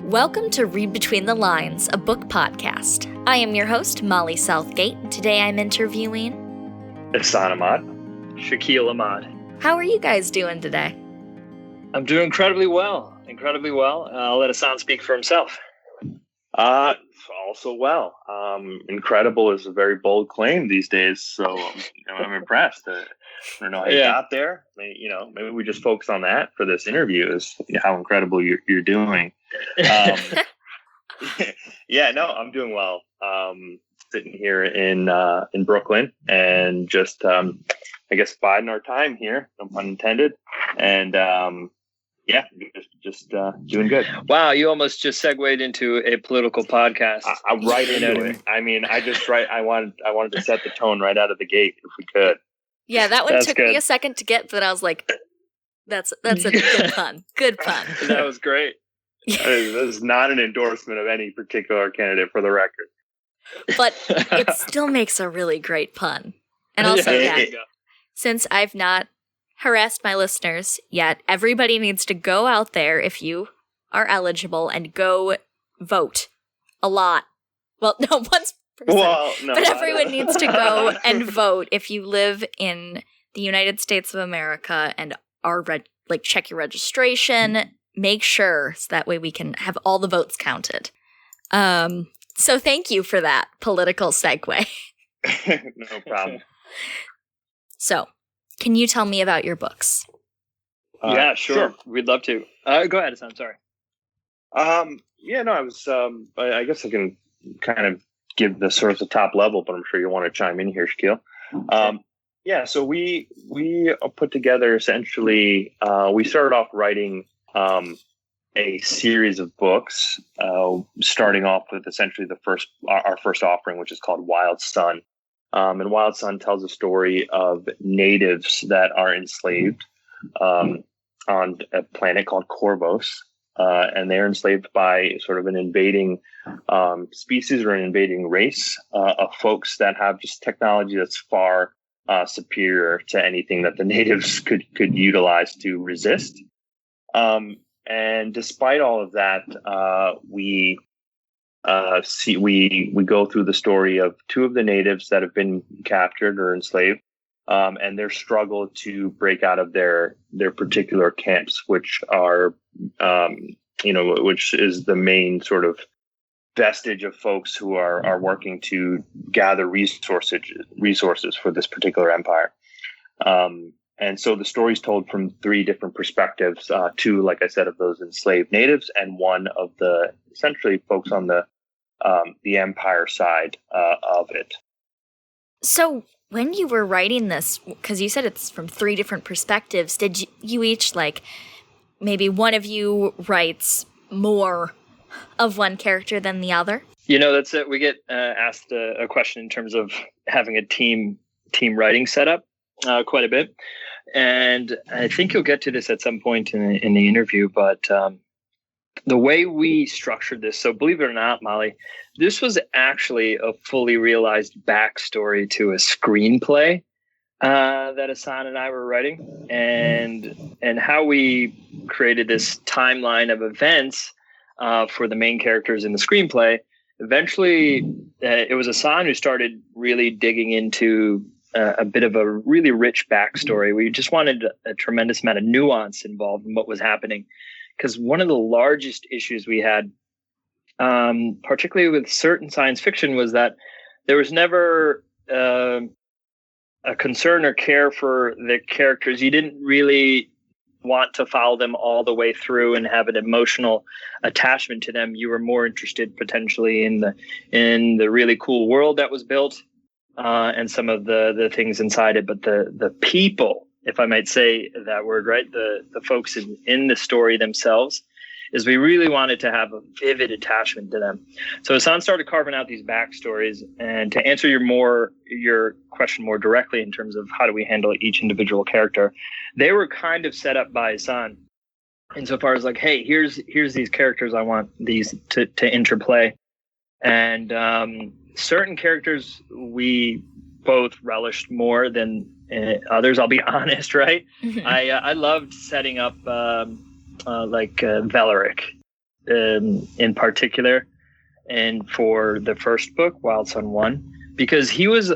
Welcome to Read Between the Lines, a book podcast. I am your host, Molly Southgate, and today I'm interviewing... Ehsan Ahmad. Shakil Ahmad. How are you guys doing today? I'm doing incredibly well. I'll let Ehsan speak for himself. Also well. Incredible is a very bold claim these days, so I'm impressed. I don't know how you got there. Maybe we just focus on that for this interview, is how incredible you're doing. I'm doing well. Sitting here in Brooklyn and just I guess biding our time here, no pun intended, and just doing good. Wow, you almost just segued into a political podcast. I'm right into it. I mean, I wanted to set the tone right out of the gate if we could. Yeah, that one took me a second to get, but I was like, that's a good pun. Good pun. That was great. This is not an endorsement of any particular candidate, for the record. But it still makes a really great pun. And also, since I've not harassed my listeners yet, everybody needs to go out there, if you are eligible, and go vote. A lot. Well, no, once per person. Well, no, but everyone needs to go and vote if you live in the United States of America and are check your registration. Make sure so that way we can have all the votes counted. So thank you for that political segue. No problem. So, can you tell me about your books? Yeah, sure. We'd love to. Go ahead, Ehsan. Sorry. I guess I can kind of give the sort of the top level, but I'm sure you want to chime in here, Shakil. So we put together essentially, we started off writing a series of books, starting off with essentially our first offering, which is called Wild Sun. And Wild Sun tells a story of natives that are enslaved on a planet called Corvos. And they're enslaved by sort of an invading species or an invading race of folks that have just technology that's far superior to anything that the natives could utilize to resist. And despite all of that, we go through the story of two of the natives that have been captured or enslaved, and their struggle to break out of their particular camps, which are, which is the main sort of vestige of folks who are working to gather resources for this particular empire. And so the story's told from three different perspectives, two, like I said, of those enslaved natives, and one of the essentially folks on the empire side of it. So when you were writing this, because you said it's from three different perspectives, did you each, maybe one of you writes more of one character than the other? That's it. We get asked a question in terms of having a team writing setup quite a bit. And I think you'll get to this at some point in the interview, but the way we structured this, so believe it or not, Molly, this was actually a fully realized backstory to a screenplay that Ehsan and I were writing, and how we created this timeline of events for the main characters in the screenplay. Eventually, it was Ehsan who started really digging into a bit of a really rich backstory. We just wanted a tremendous amount of nuance involved in what was happening, because one of the largest issues we had, particularly with certain science fiction, was that there was never a concern or care for the characters. You didn't really want to follow them all the way through and have an emotional attachment to them. You were more interested potentially in the really cool world that was built, and some of the things inside it. But the people, if I might say that word, right? The folks in the story themselves, is we really wanted to have a vivid attachment to them. So Ehsan started carving out these backstories. And to answer your question more directly in terms of how do we handle each individual character, they were kind of set up by Ehsan insofar as hey, here's these characters I want these to interplay. And certain characters we both relished more than others, I'll be honest, right? I loved setting up Velaric. in particular, and for the first book, Wild Sun 1, because he was,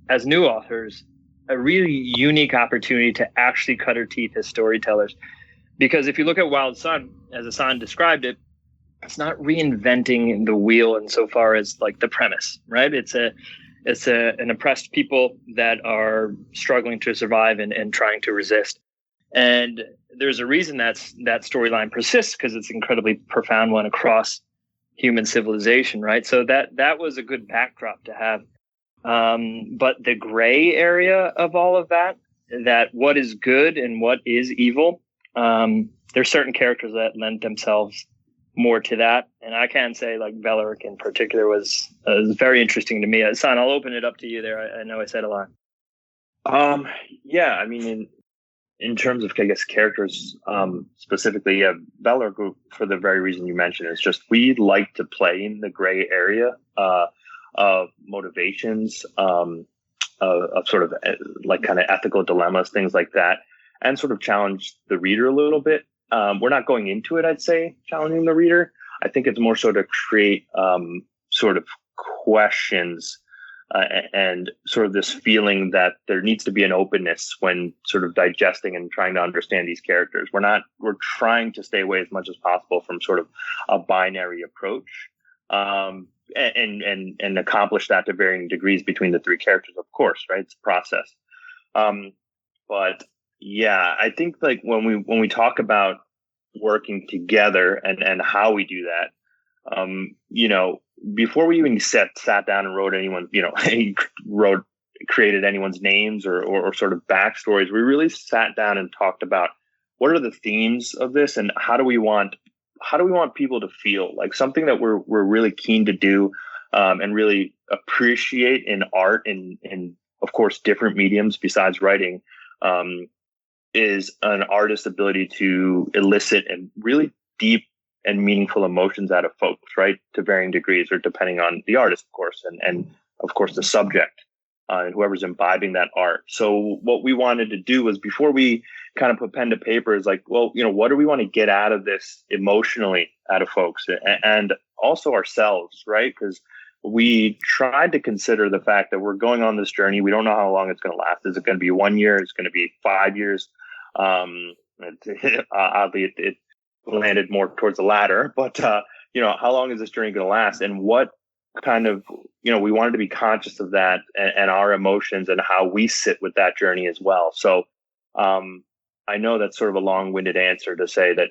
as new authors, a really unique opportunity to actually cut our teeth as storytellers. Because if you look at Wild Sun, as Ehsan described it, it's not reinventing the wheel insofar as like the premise, right? It's an oppressed people that are struggling to survive and trying to resist. And there's a reason that storyline persists, because it's an incredibly profound one across human civilization, right? So that was a good backdrop to have. But the gray area of all of that what is good and what is evil, there's certain characters that lend themselves more to that. And I can say, like, Beleric in particular was very interesting to me. Ehsan, I'll open it up to you there. I know I said a lot. Yeah, I mean, in terms of, I guess, characters, specifically, Beleric, for the very reason you mentioned, is just we like to play in the gray area of motivations, of sort of like kind of ethical dilemmas, things like that, and sort of challenge the reader a little bit. We're not going into it, I'd say, challenging the reader. I think it's more so to create sort of questions and sort of this feeling that there needs to be an openness when sort of digesting and trying to understand these characters. We're trying to stay away as much as possible from sort of a binary approach, and accomplish that to varying degrees between the three characters, of course, right? It's a process. But yeah, I think like when we talk about working together and how we do that, before we even sat down and wrote anyone, created anyone's names or sort of backstories, we really sat down and talked about what are the themes of this and how do we want people to feel. Like something that we're really keen to do and really appreciate in art and of course different mediums besides writing, is an artist's ability to elicit and really deep and meaningful emotions out of folks, right? To varying degrees or depending on the artist, of course, and of course the subject and whoever's imbibing that art. So what we wanted to do was, before we kind of put pen to paper, is like, well, what do we want to get out of this emotionally out of folks and also ourselves, right? Because we tried to consider the fact that we're going on this journey. We don't know how long it's going to last. Is it going to be 1 year? Is it going to be 5 years? Oddly, it landed more towards the latter, but how long is this journey going to last, and what kind of, we wanted to be conscious of that and our emotions and how we sit with that journey as well. So I know that's sort of a long-winded answer to say that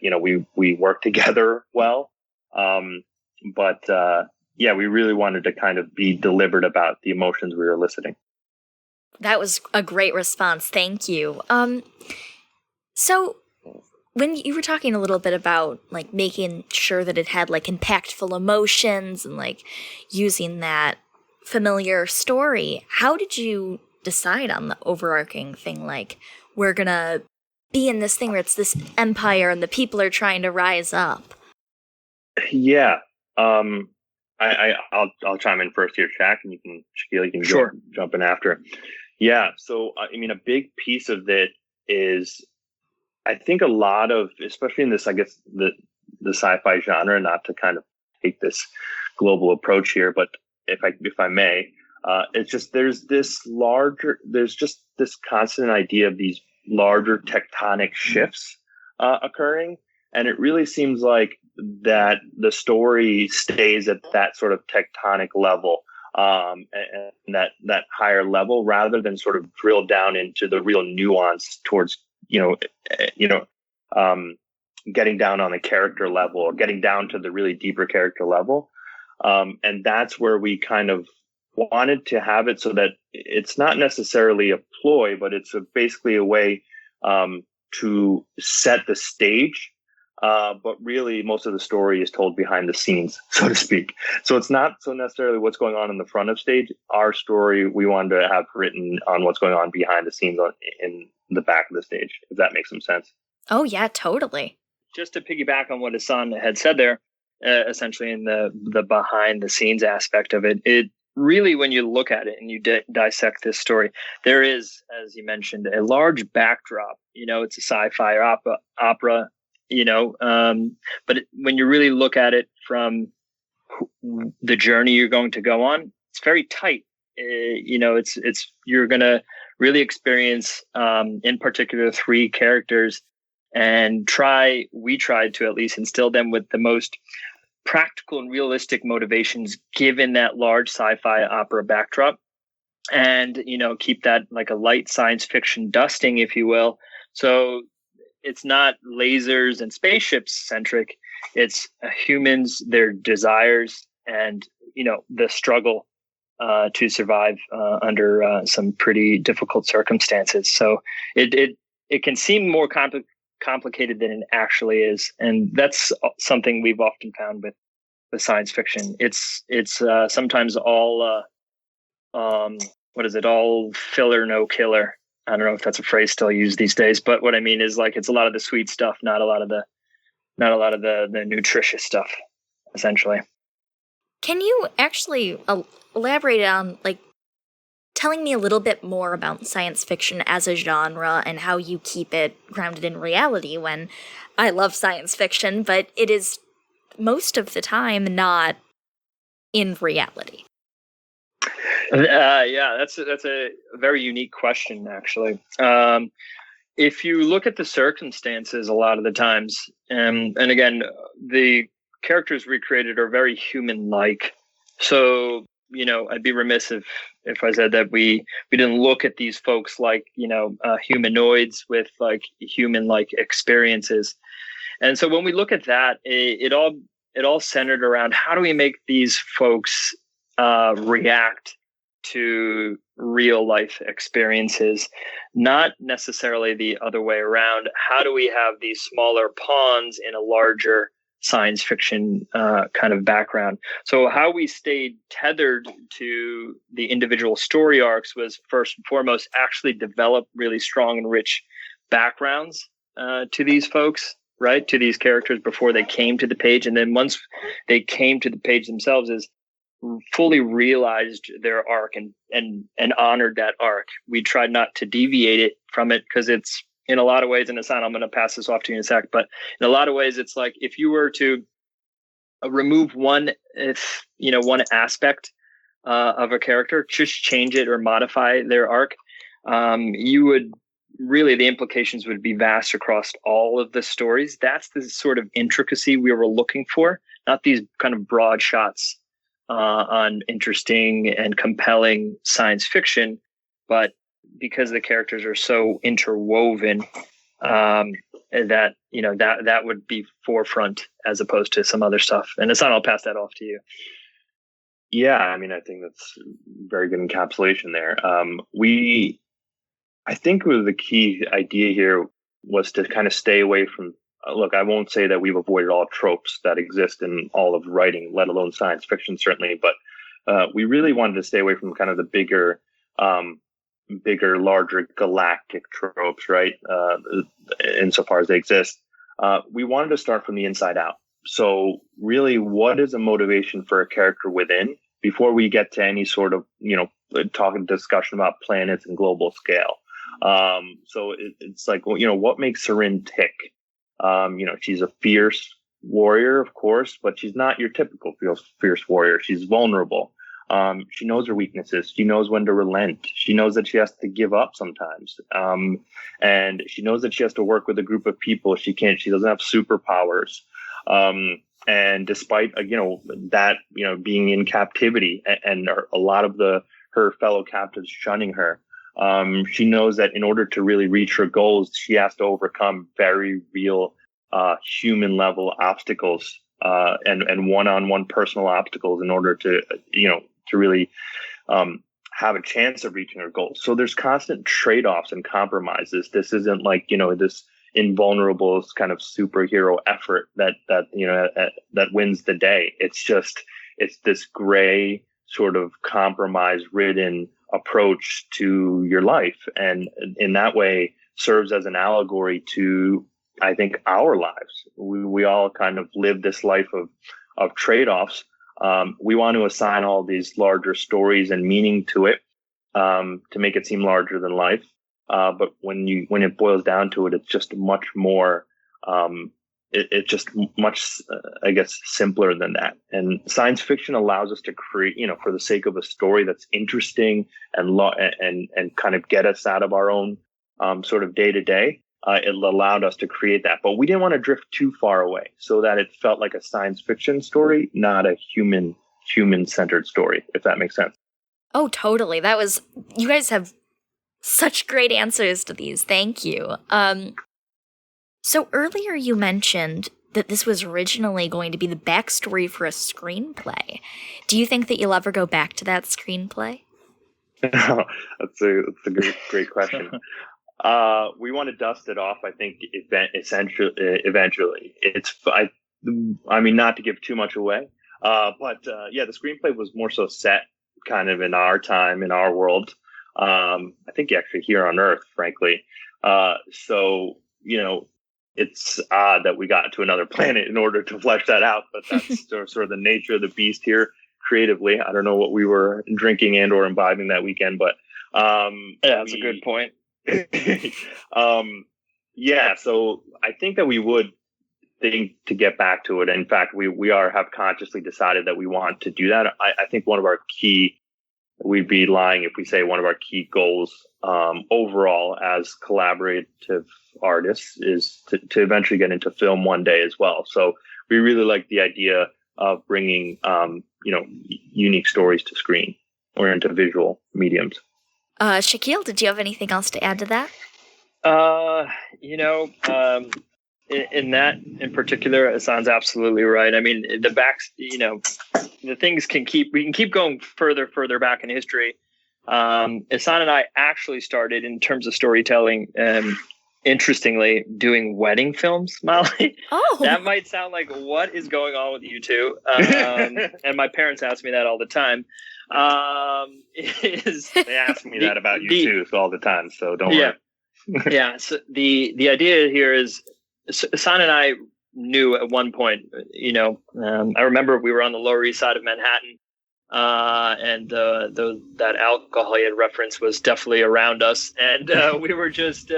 we work together well, but we really wanted to kind of be deliberate about the emotions we were eliciting. That was a great response. Thank you. So when you were talking a little bit about like making sure that it had like impactful emotions and like using that familiar story, how did you decide on the overarching thing? Like, we're gonna be in this thing where it's this empire and the people are trying to rise up. Yeah. I'll chime in first here, Shaq, and Shakil, you can sure. Jump in after. Yeah. So, I mean, a big piece of it is, I think a lot of, especially in this, I guess, the sci-fi genre, not to kind of take this global approach here, but if I may, it's just, there's just this constant idea of these larger tectonic shifts occurring. And it really seems like that the story stays at that sort of tectonic level, and that higher level, rather than sort of drill down into the real nuance towards, getting down on the character level or getting down to the really deeper character level. And that's where we kind of wanted to have it, so that it's not necessarily a ploy, but it's basically a way to set the stage. But really, most of the story is told behind the scenes, so to speak. So it's not so necessarily what's going on in the front of stage. Our story, we wanted to have written on what's going on behind the scenes in the back of the stage, if that makes some sense. Oh, yeah, totally. Just to piggyback on what Ehsan had said there, essentially in the behind the scenes aspect of it, it really, when you look at it and you dissect this story, there is, as you mentioned, a large backdrop. It's a sci-fi opera. but when you really look at it from the journey you're going to go on, it's very tight. It's you're going to really experience, in particular, 3 characters, and we tried to at least instill them with the most practical and realistic motivations given that large sci-fi opera backdrop, and keep that like a light science fiction dusting, if you will. So it's not lasers and spaceships centric. It's humans, their desires, and the struggle to survive under some pretty difficult circumstances. So it can seem more complicated than it actually is, and that's something we've often found with science fiction. It's sometimes all all filler, no killer. I don't know if that's a phrase still used these days, but what I mean is like it's a lot of the sweet stuff, not a lot of the nutritious stuff, essentially. Can you actually elaborate on like telling me a little bit more about science fiction as a genre and how you keep it grounded in reality? When I love science fiction, but it is most of the time not in reality. Yeah, that's a very unique question, actually. If you look at the circumstances, a lot of the times, and again, the characters recreated are very human-like. So, I'd be remiss if I said that we didn't look at these folks like, humanoids with like human-like experiences. And so when we look at that, it all centered around how do we make these folks react to real life experiences, not necessarily the other way around. How do we have these smaller pawns in a larger science fiction kind of background? So how we stayed tethered to the individual story arcs was first and foremost actually develop really strong and rich backgrounds to these folks, right? To these characters before they came to the page. And then once they came to the page themselves, is fully realized their arc and honored that arc. We tried not to deviate it from it, because it's in a lot of ways, and Ehsan, I'm going to pass this off to you in a sec, but in a lot of ways, it's like if you were to remove one aspect of a character, just change it or modify their arc, you would really, the implications would be vast across all of the stories. That's the sort of intricacy we were looking for, not these kind of broad shots on interesting and compelling science fiction, but because the characters are so interwoven, that would be forefront as opposed to some other stuff. And Ehsan, I'll pass that off to you. Yeah, I mean, I think that's very good encapsulation there. I think the key idea here was to kind of stay away from, look, I won't say that we've avoided all tropes that exist in all of writing, let alone science fiction, certainly, but we really wanted to stay away from kind of the bigger, larger galactic tropes, right? Insofar as they exist. We wanted to start from the inside out. So really, what is a motivation for a character within before we get to any sort of, discussion about planets and global scale? So it's like, what makes Sarin tick? She's a fierce warrior, of course, but she's not your typical fierce warrior. She's vulnerable. She knows her weaknesses. She knows when to relent. She knows that she has to give up sometimes. And she knows that she has to work with a group of people. She doesn't have superpowers. And despite, being in captivity and a lot of her fellow captives shunning her, she knows that in order to really reach her goals, she has to overcome very real, human level obstacles, and one-on-one personal obstacles in order to really have a chance of reaching her goals. So there's constant trade-offs and compromises. This isn't like, this invulnerable kind of superhero effort that wins the day. It's this gray sort of compromise-ridden approach to your life, and in that way serves as an allegory to, I think, our lives. We all kind of live this life of trade-offs. We want to assign all these larger stories and meaning to it, to make it seem larger than life. But when it boils down to it, it's just much more it's just much, I guess, simpler than that. And science fiction allows us to create, for the sake of a story that's interesting and kind of get us out of our own sort of day to day. It allowed us to create that, but we didn't want to drift too far away so that it felt like a science fiction story, not a human centered story, if that makes sense. Oh, totally. You guys have such great answers to these. Thank you. So earlier you mentioned that this was originally going to be the backstory for a screenplay. Do you think that you'll ever go back to that screenplay? That's a great question. We want to dust it off, I think, eventually. I mean, not to give too much away, but the screenplay was more so set kind of in our time, in our world. I think actually here on Earth, frankly. So, it's odd that we got to another planet in order to flesh that out, but that's sort of the nature of the beast here creatively. I don't know what we were drinking and or imbibing that weekend, but that's a good point. So I think that we would think to get back to it. In fact, we have consciously decided that we want to do that. I think we'd be lying if we say one of our key goals overall as collaborative artists is to eventually get into film one day as well. So we really like the idea of bringing unique stories to screen or into visual mediums. Shakil, did you have anything else to add to that? In that in particular, Ehsan's absolutely right. I mean, the things we can keep going further back in history. Ehsan and I actually started in terms of storytelling, interestingly, doing wedding films, Molly. Oh. That might sound like, what is going on with you two? And my parents ask me that all the time. They ask me that about you too all the time, so don't worry. Yeah. So the idea here is, Ehsan and I knew at one point, I remember we were on the Lower East Side of Manhattan, and that alcohol he had referenced was definitely around us, and we were just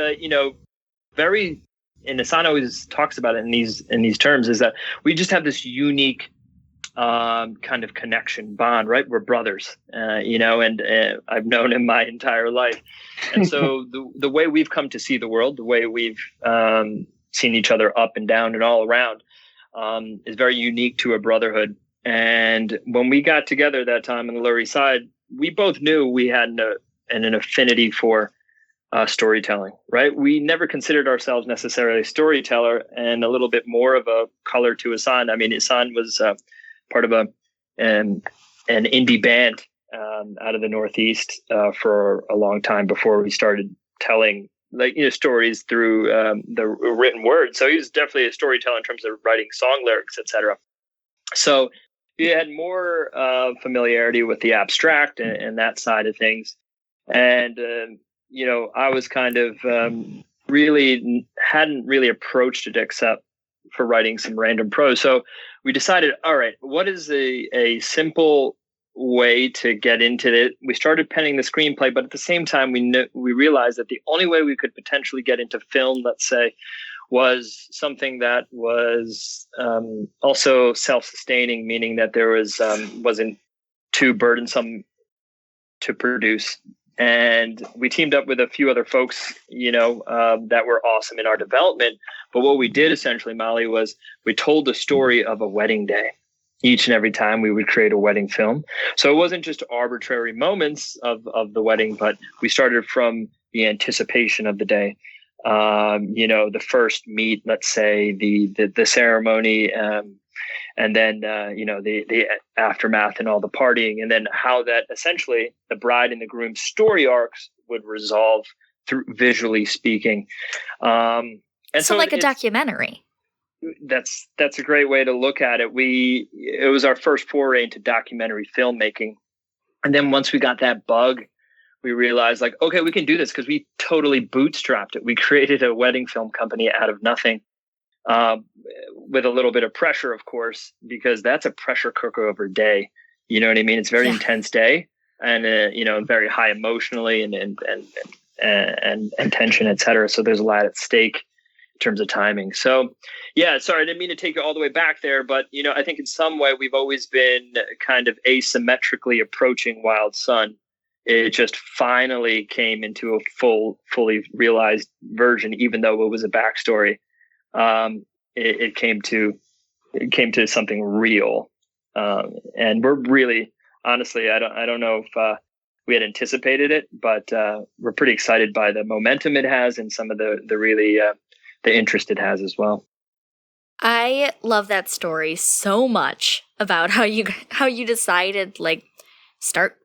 very. And Ehsan always talks about it in these terms, is that we just have this unique kind of connection bond, right? We're brothers, and I've known him my entire life. And so the way we've come to see the world, the way we've seen each other up and down and all around, is very unique to a brotherhood. And when we got together that time on the Lower East Side, we both knew we had an affinity for storytelling, right? We never considered ourselves necessarily a storyteller, and a little bit more of a color to Ehsan. I mean, Ehsan was part of an indie band out of the Northeast for a long time before we started telling stories through the written word. So he was definitely a storyteller in terms of writing song lyrics, etc. So he had more familiarity with the abstract and that side of things. And I was kind of really hadn't really approached it except for writing some random prose. So we decided, all right, what is a simple way to get into it? We started penning the screenplay, but at the same time, we realized that the only way we could potentially get into film, let's say, was something that was also self-sustaining, meaning that there wasn't too burdensome to produce. And we teamed up with a few other folks, that were awesome in our development. But what we did essentially, Molly, was we told the story of a wedding day. Each and every time we would create a wedding film. So it wasn't just arbitrary moments of the wedding, but we started from the anticipation of the day. The first meet, let's say, the ceremony, and then the aftermath and all the partying, and then how that essentially the bride and the groom's story arcs would resolve through visually speaking. And so like a documentary. That's a great way to look at it. It was our first foray into documentary filmmaking. And then once we got that bug, we realized okay, we can do this, because we totally bootstrapped it. We created a wedding film company out of nothing, with a little bit of pressure, of course, because that's a pressure cooker over day. You know what I mean? It's a very intense day, and very high emotionally and tension, et cetera. So there's a lot at stake terms of timing. So yeah, sorry, I didn't mean to take it all the way back there, but I think in some way we've always been kind of asymmetrically approaching Wild Sun. It just finally came into a fully realized version, even though it was a backstory. It came to something real, and we're really, honestly, I don't know if we had anticipated it, but we're pretty excited by the momentum it has and some of the really the interest it has as well. I love that story so much about how you decided start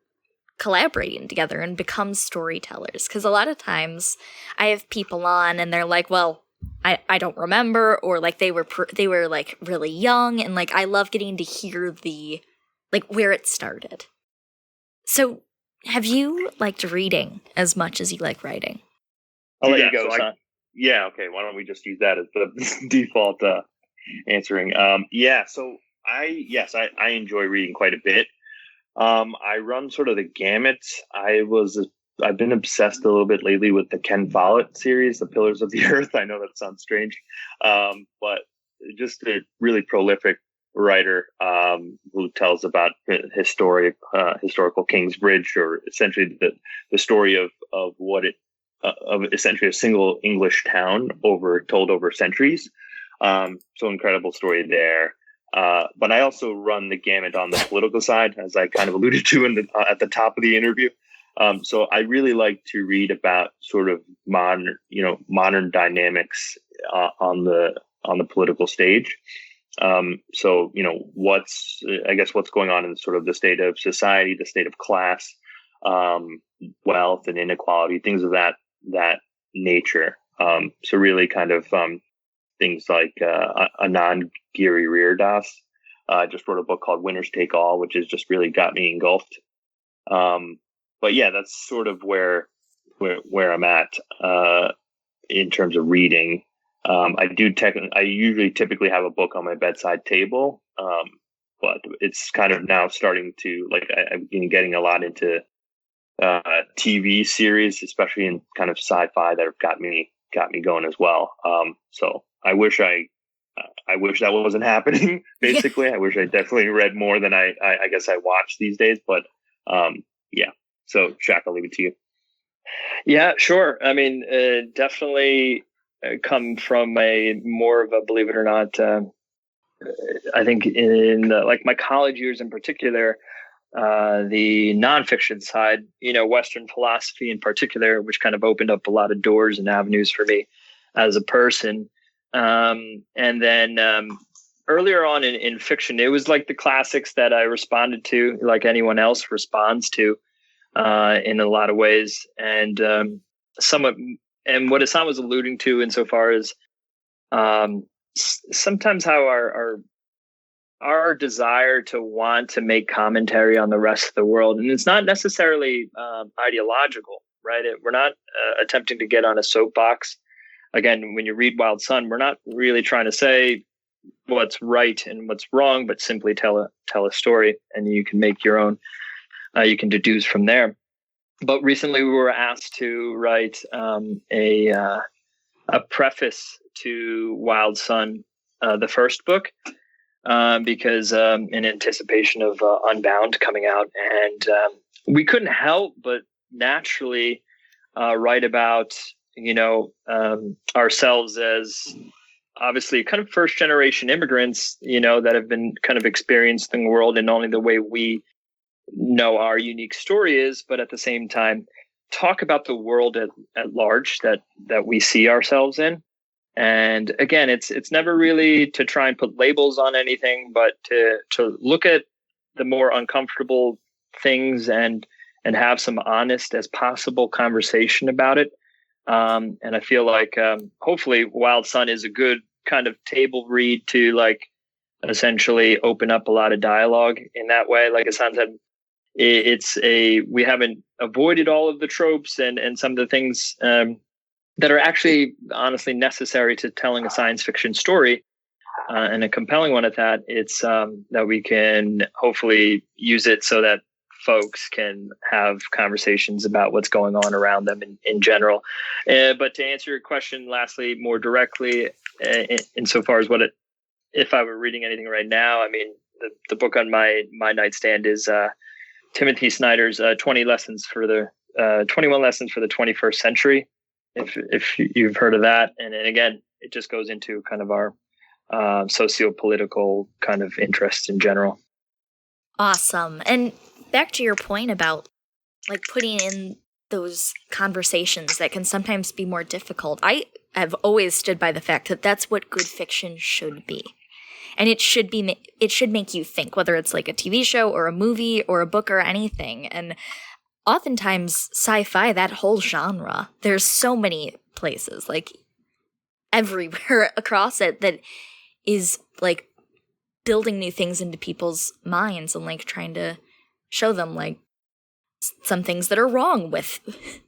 collaborating together and become storytellers. Because a lot of times I have people on and they're like, well, I don't remember, or they were really young, and I love getting to hear the where it started. So have you liked reading as much as you like writing? I'll let you go, so yeah, okay. Why don't we just use that as the default answering? So I enjoy reading quite a bit. I run sort of the gamut. I've been obsessed a little bit lately with the Ken Follett series, The Pillars of the Earth. I know that sounds strange, but just a really prolific writer who tells about historical Kingsbridge, or essentially the story of what it of essentially a single English town told over centuries. So incredible story there. But I also run the gamut on the political side, as I kind of alluded to at the top of the interview. So I really like to read about sort of modern dynamics on the political stage. So what's going on in sort of the state of society, the state of class, wealth and inequality, things of that nature. So really kind of things like Anand Giri Reardas just wrote a book called Winners Take All, which has just really got me engulfed. But yeah, that's sort of where I'm at in terms of reading. I usually typically have a book on my bedside table, but it's kind of now starting to I've been getting a lot into TV series, especially in kind of sci-fi, that have got me going as well. So I wish that wasn't happening. Basically, I wish I definitely read more than I guess I watch these days. But yeah. So Shaq, I'll leave it to you. Yeah, sure. I mean, definitely come from a more of a, believe it or not, I think in my college years in particular, the nonfiction side, Western philosophy in particular, which kind of opened up a lot of doors and avenues for me as a person. And then earlier on in fiction, it was like the classics that I responded to, like anyone else responds to in a lot of ways. And and what Ehsan was alluding to insofar as sometimes how our desire to want to make commentary on the rest of the world, and it's not necessarily ideological, right? We're not attempting to get on a soapbox. Again, when you read Wild Sun, we're not really trying to say what's right and what's wrong, but simply tell a story, and you can make your own. You can deduce from there. But recently, we were asked to write a preface to Wild Sun, the first book, because in anticipation of Unbound coming out, and we couldn't help but naturally write about ourselves as obviously kind of first generation immigrants, that have been kind of experiencing the world in only the way we know our unique story is, but at the same time talk about the world at large that we see ourselves in. And again, it's never really to try and put labels on anything, but to look at the more uncomfortable things and have some honest as possible conversation about it. And I feel like hopefully Wild Sun is a good kind of table read to essentially open up a lot of dialogue in that way. Like Ehsan said, we haven't avoided all of the tropes and some of the things that are actually honestly necessary to telling a science fiction story, and a compelling one at that. It's that we can hopefully use it so that folks can have conversations about what's going on around them in general. But to answer your question, lastly, more directly, insofar as if I were reading anything right now, I mean, the book on my nightstand is Timothy Snyder's 21 lessons for the 21st century. If you've heard of that, and again, it just goes into kind of our socio-political kind of interests in general. Awesome. And back to your point about like putting in those conversations that can sometimes be more difficult. I have always stood by the fact that that's what good fiction should be. And it should make you think, whether it's like a TV show or a movie or a book or anything. And oftentimes sci-fi, that whole genre, there's so many places, like everywhere across it, that is like building new things into people's minds and like trying to show them like some things that are wrong with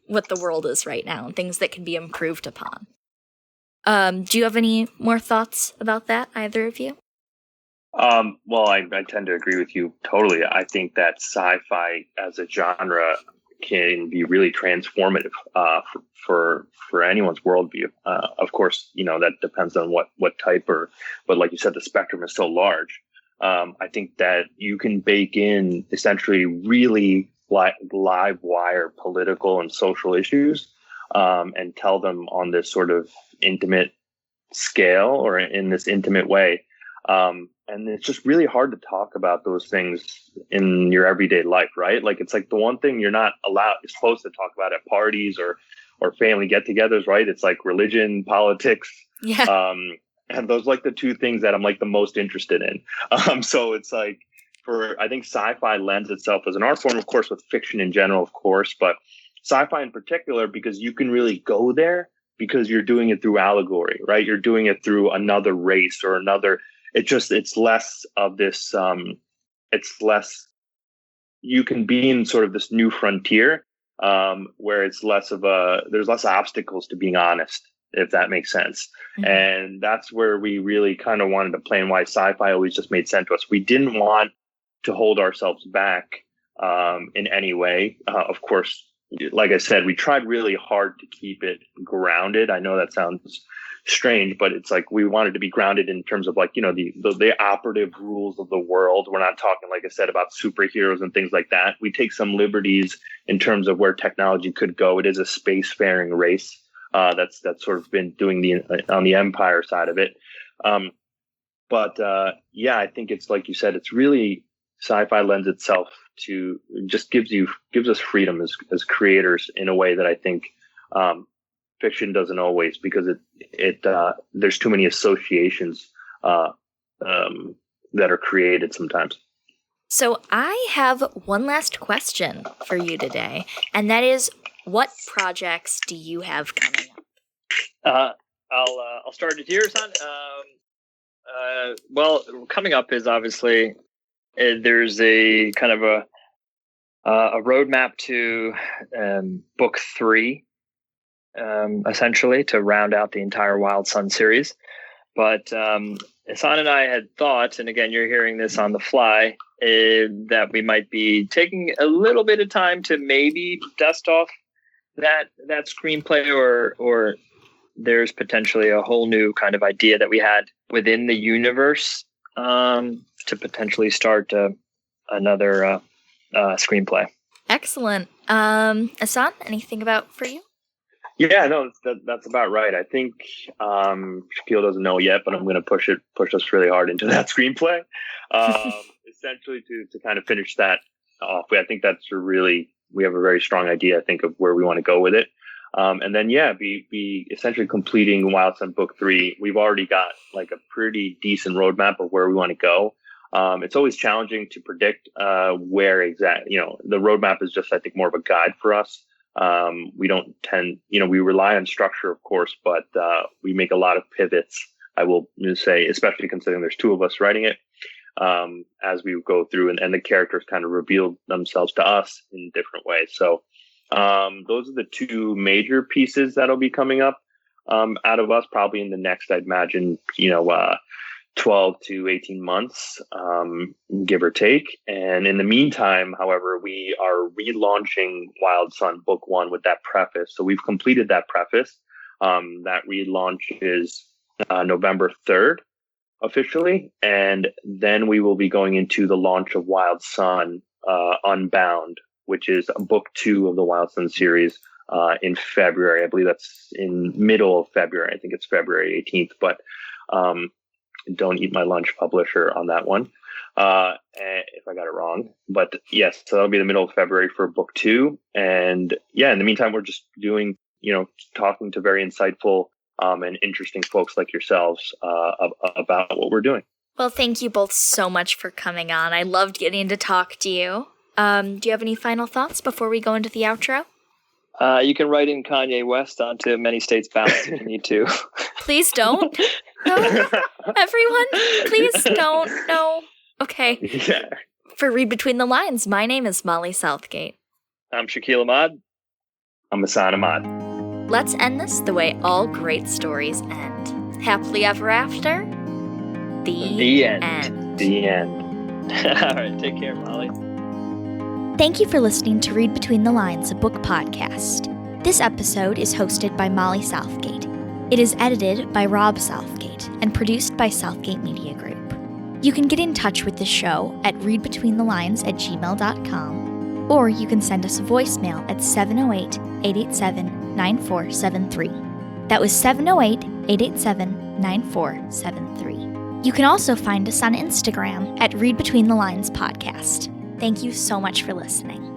what the world is right now and things that can be improved upon. Do you have any more thoughts about that, either of you? Well, I tend to agree with you totally. I think that sci-fi as a genre can be really transformative for anyone's worldview. Of course, that depends on what type but like you said, the spectrum is so large. I think that you can bake in essentially really live wire political and social issues and tell them on this sort of intimate scale or in this intimate way. And it's just really hard to talk about those things in your everyday life, right? Like, it's like the one thing you're supposed to talk about at parties or family get-togethers, right? It's like religion, politics. Yeah. And those like the two things that I'm like the most interested in. So it's like I think sci-fi lends itself as an art form, of course, with fiction in general, of course, but sci-fi in particular, because you can really go there because you're doing it through allegory, right? You're doing it through another race or another. It's less of this, it's less, you can be in sort of this new frontier where it's there's less obstacles to being honest, if that makes sense. Mm-hmm. And that's where we really kind of wanted to play and why sci-fi always just made sense to us. We didn't want to hold ourselves back in any way. Of course, like I said, we tried really hard to keep it grounded. I know that sounds strange, but it's like we wanted to be grounded in terms of like, the operative rules of the world. We're not talking, like I said, about superheroes and things like that. We take some liberties in terms of where technology could go. It is a spacefaring race that's sort of been doing on the Empire side of it. But I think it's like you said, it's really sci-fi lends itself to just gives us freedom as creators in a way that I think fiction doesn't always, because it there's too many associations that are created sometimes. So I have one last question for you today, and that is, what projects do you have coming up? I'll start it here, son. Well, coming up is obviously there's a kind of a roadmap to book 3. Essentially to round out the entire Wild Sun series. But Ehsan and I had thought, and again, you're hearing this on the fly, that we might be taking a little bit of time to maybe dust off that screenplay, or there's potentially a whole new kind of idea that we had within the universe to potentially start another screenplay. Excellent. Ehsan, anything for you? Yeah, no, that's about right. I think Shakil doesn't know yet, but I'm going to push us really hard into that screenplay, essentially to kind of finish that off. I think we have a very strong idea, I think, of where we want to go with it. And then, be essentially completing Wild Sun Book 3. We've already got like a pretty decent roadmap of where we want to go. It's always challenging to predict where exactly, the roadmap is just, I think, more of a guide for us. We don't tend, we rely on structure, of course, but we make a lot of pivots, I will say, especially considering there's 2 of us writing it, as we go through and the characters kind of reveal themselves to us in different ways. So those are the 2 major pieces that'll be coming up out of us probably in the next, I'd imagine, 12 to 18 months, give or take. And in the meantime, however, we are relaunching Wild Sun Book 1 with that preface. So we've completed that preface. That relaunch is November 3rd officially. And then we will be going into the launch of Wild Sun Unbound, which is book 2 of the Wild Sun series in February. I believe that's in middle of February. I think it's February 18th, but don't eat my lunch, publisher, on that one if I got it wrong. But yes, so that'll be the middle of February for book 2. And yeah, in the meantime, we're just doing, talking to very insightful and interesting folks like yourselves about what we're doing. Well, thank you both so much for coming on. I loved getting to talk to you. Do you have any final thoughts before we go into the outro? You can write in Kanye West onto Many States Balance if you need to. Please don't. No, everyone, please don't. No. Okay. Yeah. For Read Between the Lines, my name is Molly Southgate. I'm Shakil Ahmad. I'm Ehsan Ahmad. Let's end this the way all great stories end. Happily ever after. The end. The end. All right, take care, Molly. Thank you for listening to Read Between the Lines, a book podcast. This episode is hosted by Molly Southgate. It is edited by Rob Southgate and produced by Southgate Media Group. You can get in touch with the show at readbetweenthelines@gmail.com, or you can send us a voicemail at 708-887-9473. That was 708-887-9473. You can also find us on Instagram at Read Between the Lines Podcast. Thank you so much for listening.